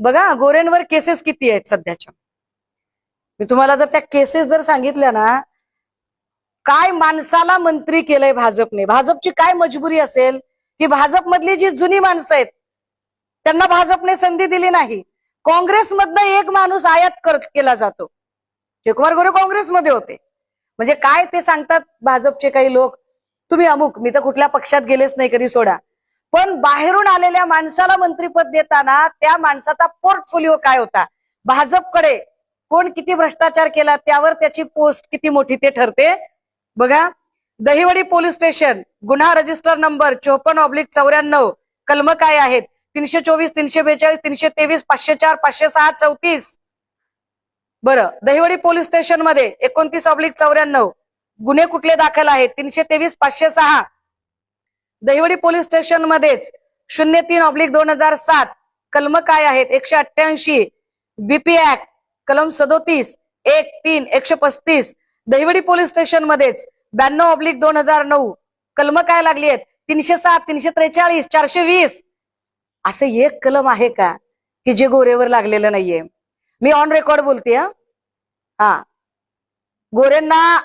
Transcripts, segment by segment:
बघा गोरेंवर केसेस किती आहेत सध्याच्या. मी तुम्हाला जर त्या केसेस जर सांगितल्या ना, काय माणसाला मंत्री केलंय भाजपने, भाजपची काय मजबुरी असेल की भाजपमधली जी जुनी माणसं आहेत त्यांना भाजपने संधी दिली नाही. काँग्रेसमधनं एक माणूस आयात केला जातो. जयकुमार गोरे काँग्रेसमध्ये होते. म्हणजे काय ते सांगतात भाजपचे काही लोक, तुम्ही अमुक, मी तर कुठल्या पक्षात गेलेच नाही कधी सोडा, पण बाहेरून आलेल्या माणसाला मंत्रीपद देताना त्या माणसाचा पोर्टफोलिओ काय होता, भाजपकडे कोण किती भ्रष्टाचार केला त्यावर त्याची पोस्ट किती मोठी ते ठरते. बघा, दहिवडी पोलीस स्टेशन, गुन्हा रजिस्टर नंबर 54/94, कलम काय आहेत 324, 342, 323, 504, 506, 34. बरं, दहिवडी पोलीस स्टेशन मध्ये 29/94 गुन्हे कुठले दाखल आहेत 323, 506. दहिवडी पोलीस स्टेशन मध्येच 03/2007 कलम काय आहेत 188, बीपी ऍक्ट कलम 37, 1, 3, 135. दहिवडी पोलीस स्टेशन मध्येच 92/2009 कलम काय लागली आहेत 307, 343, 420. असे एक कलम आहे का की जे गोरेवर लागलेलं नाहीये? मी ऑन रेकॉर्ड बोलते. हा, गोरेंना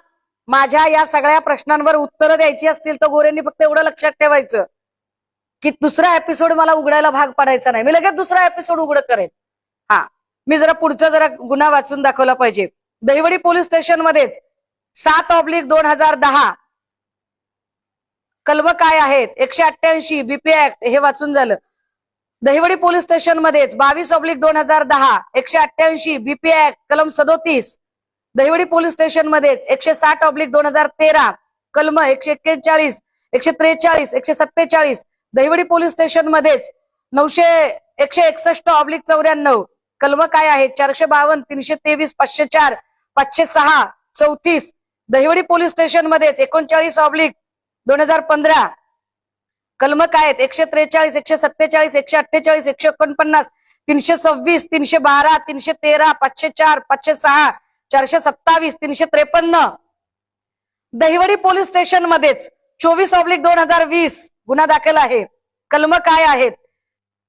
माझ्या या सगळ्या प्रश्नांवर उत्तरं द्यायची असतील तर गोरेंनी फक्त एवढं लक्षात ठेवायचं की दुसरा एपिसोड मला उघडायला भाग पडायचा नाही. मी लगेच दुसरा एपिसोड उघड करेन. हा, मी जरा पुढचा जरा गुन्हा वाचून दाखवला पाहिजे. दहिवडी पोलीस स्टेशन मध्येच 7/2010 कलम काय आहेत 188, बीपी ऍक्ट हे वाचून झालं. दहिवडी पोलीस स्टेशन मध्येच 22/2010 188, बीपी ऍक्ट कलम 37. दहिवडी पोलीस स्टेशन मध्येच 160/2013 कलम 141, 143, 147. दहिवडी पोलीस स्टेशन मध्येच 161/94 कलम काय आहेत 452, 323, 504, 506, 34. दहिवडी पोलीस स्टेशन मध्येच 39/2015 कलम काय आहेत 143, 147, 148, 149, 326, 312, 313, 504, 506, 427, 353. दहिवडी पोलीस स्टेशन मध्येच 24/2020 गुन्हा दाखल आहे. कलम काय आहेत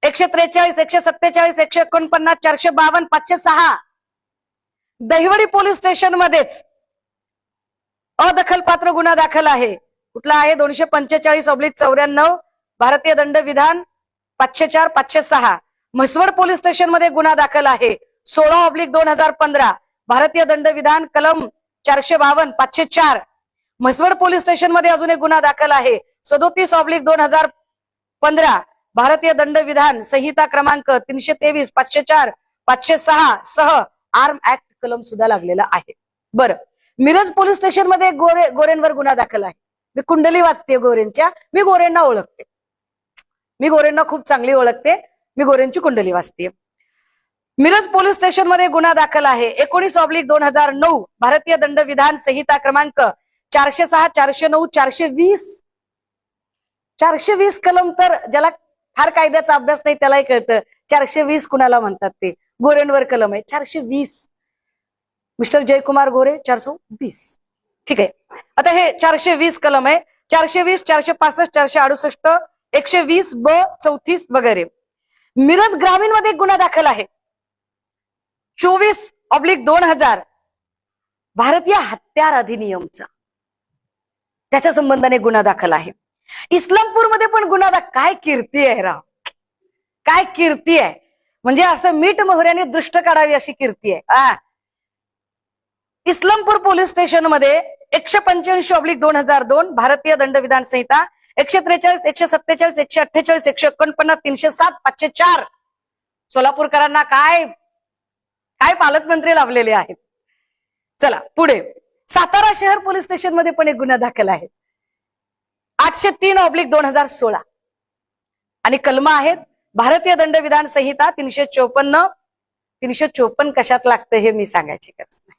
143, 147, 149, 452, 506. दहिवडी पोलीस स्टेशन मध्येच अदखलपात्र गुन्हा दाखल आहे. कुठला आहे 245/94 भारतीय दंड विधान 504, 506. म्हसवड पोलीस स्टेशन मध्ये गुन्हा दाखल आहे 16/2015 भारतीय दंड विधान कलम 452, 504. म्हसवड पोलीस स्टेशन मध्ये अजून एक गुन्हा दाखल आहे 37/2015 भारतीय दंड विधान संहिता क्रमांक 323, 504, 506 सह आर्म ऍक्ट कलम सुद्धा लागलेला आहे. बरं, मिरज पोलीस स्टेशन मध्ये गोरेंवर गुन्हा दाखल आहे. मी कुंडली वाचते गोरेंच्या, मी गोरेंना ओळखते, मी गोरेंना खूप चांगली ओळखते, मी गोरेंची कुंडली वाचते. मिरज पोलीस स्टेशन मध्ये गुन्हा दाखल आहे 19/2009 भारतीय दंड विधान संहिता क्रमांक 406, 409, 420. 420 कलम तर ज्याला फार कायद्याचा अभ्यास नाही त्यालाही कळतं 420 कुणाला म्हणतात ते. गोरेंवर कलम आहे 420. मिस्टर जयकुमार गोरे 420. ठीक आहे. आता हे 420 कलम आहे 420, 465, 468, 120(ब)34 वगैरे. मिरज ग्रामीण मध्ये गुन्हा दाखल आहे 24/2000 भारतीय हत्यार अधिनियमचा, त्याच्या संबंधाने गुन्हा दाखल आहे. इस्लामपूरमध्ये पण गुन्हा काय कीर्ती आहे राव, काय कीर्ती आहे, म्हणजे असं मीठ मोहऱ्याने दृष्ट काढावी अशी कीर्ती आहे. इस्लामपूर पोलीस स्टेशन मध्ये 185/2002 भारतीय दंड विधान संहिता 143, 147, 148, 149, 307, 504. सोलापूरकरांना काय काय पालकमंत्री लाभलेले आहेत. चला पुढे, सातारा शहर पोलीस स्टेशन मध्ये पण एक गुन्हा दाखल आहे 803/2016 आणि कलम आहेत भारतीय दंड विधान संहिता 354. 354 कशात लागतं हे मी सांगायची गरज नाही.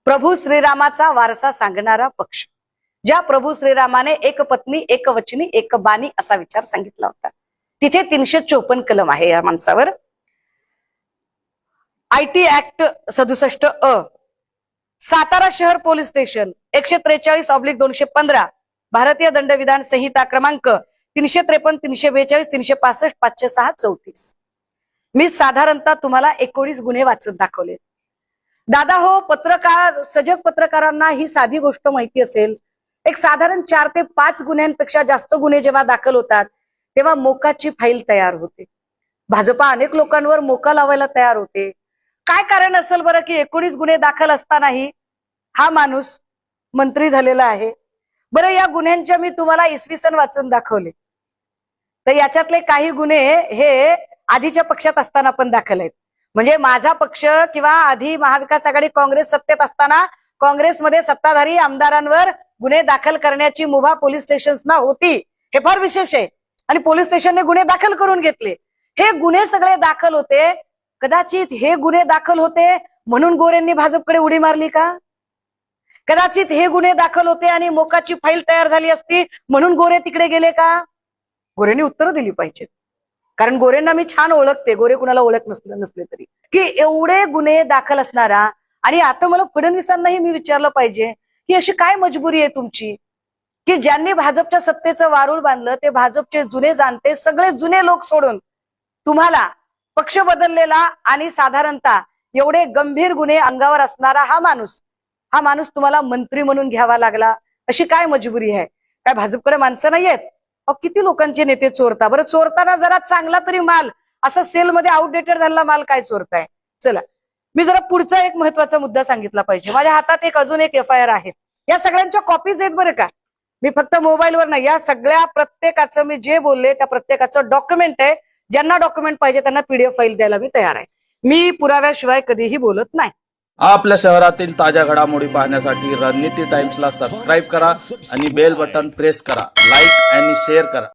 प्रभू श्रीरामाचा वारसा सांगणारा पक्ष, ज्या प्रभू श्रीरामाने एक पत्नी, एक वचनी, एक बानी असा विचार सांगितला होता, तिथे 354 कलम आहे या माणसावर. IT act 67(अ). सातारा शहर पोलीस स्टेशन 143/215 भारतीय दंड विधान संहिता क्रमांक 353, 342, 365, 506, 34. मी साधारणतः तुम्हाला 19 गुन्हे वाचून दाखवले. दादा हो, पत्रकार, सजग पत्रकारांना ही साधी गोष्ट माहिती असेल, एक साधारण 4 ते 5 गुन्ह्यांपेक्षा जास्त गुन्हे जेव्हा दाखल होतात तेव्हा मोकाची फाईल तयार होते. भाजपा अनेक लोकांवर मोका लावायला तयार होते. काय कारण असेल बरं की 19 गुन्हे दाखल असतानाही हा माणूस मंत्री झालेला आहे? बरं, या गुन्ह्यांच्या मी तुम्हाला इसवी सन वाचून दाखवले. तर याच्यातले काही गुन्हे हे आधीच्या पक्षात असताना पण दाखल आहेत. म्हणजे माझा पक्ष किंवा आधी महाविकास आघाडी काँग्रेस सत्तेत असताना काँग्रेसमध्ये सत्ताधारी आमदारांवर गुन्हे दाखल करण्याची मुभा पोलीस स्टेशन्सना होती. हे फार विशेष आहे. आणि पोलीस स्टेशनने गुन्हे दाखल करून घेतले. हे गुन्हे सगळे दाखल होते. कदाचित हे गुन्हे दाखल होते म्हणून गोरेंनी भाजपकडे उडी मारली का? कदाचित हे गुन्हे दाखल होते आणि मोकाची फाईल तयार झाली असती म्हणून गोरे तिकडे गेले का? गोरेंनी उत्तरं दिली पाहिजेत. कारण गोरेंना मी छान ओळखते, गोरे कुणाला ओळख नसले तरी, की एवढे गुन्हे दाखल असणारा. आणि आता मला फडणवीसांनाही मी विचारलं पाहिजे की अशी काय मजबुरी आहे तुमची की ज्यांनी भाजपच्या सत्तेचं वारूळ बांधलं ते भाजपचे जुने जाणते सगळे जुने लोक सोडून तुम्हाला पक्ष बदललेला आणि साधारणतः एवढे गंभीर गुन्हे अंगावर असणारा हा माणूस तुम्हाला मंत्री म्हणून घ्यावा लागला. अशी काय मजबुरी आहे? काय भाजपकडे माणसं नाहीयेत? किती लोकांचे नेते चोरता बरं. चोरताना जरा चांगला तरी माल, असं सेलमध्ये आउटडेटेड झालेला माल काय चोरताय? चला, मी जरा पुढचा एक महत्वाचा मुद्दा सांगितला पाहिजे. माझ्या हातात अजून एक FIR आहे. या सगळ्यांच्या कॉपीज आहेत बरं का. मी फक्त मोबाईलवर नाही, या सगळ्या प्रत्येकाचं मी जे बोलले त्या प्रत्येकाचं डॉक्युमेंट आहे. ज्यांना डॉक्युमेंट पाहिजे त्यांना PDF फाईल द्यायला मी तयार आहे. मी पुराव्याशिवाय कधीही बोलत नाही. आपल्या शहरातील ताज्या घडामोडी पाहण्यासाठी रणनीती टाइम्सला सबस्क्राईब करा आणि बेल बटन प्रेस करा. लाईक आणि शेअर करा.